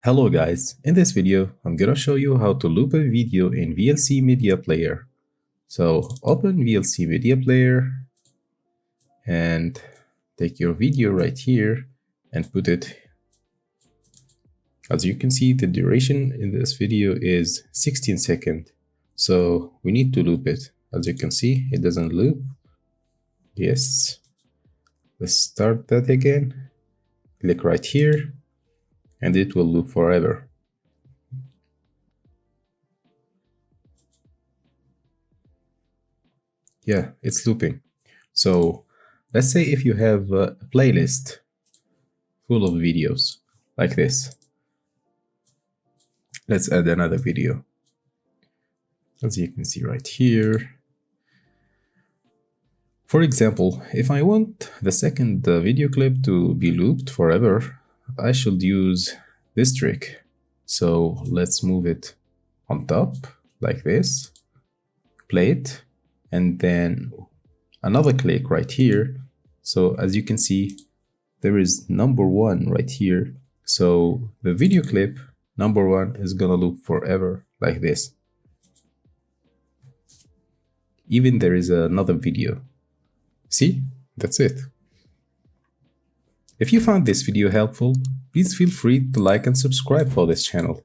Hello guys, in this video I'm gonna show you how to loop a video in VLC Media Player. So open VLC Media Player and take your video right here and put it. As you can see, the duration in this video is 16 seconds. So we need to loop it. As you can see, it doesn't loop. Yes. Let's start that again. Click right here and it will loop forever. Yeah, it's looping. So let's say if you have a playlist full of videos like this. Let's add another video. As you can see right here. For example, if I want the second video clip to be looped forever, I should use this trick. So let's move it on top like this, play it, and then another click right here. So as you can see, there is number one right here. So the video clip number one is gonna loop forever like this. Even there is another video. See, that's it. If you found this video helpful, please feel free to like and subscribe for this channel.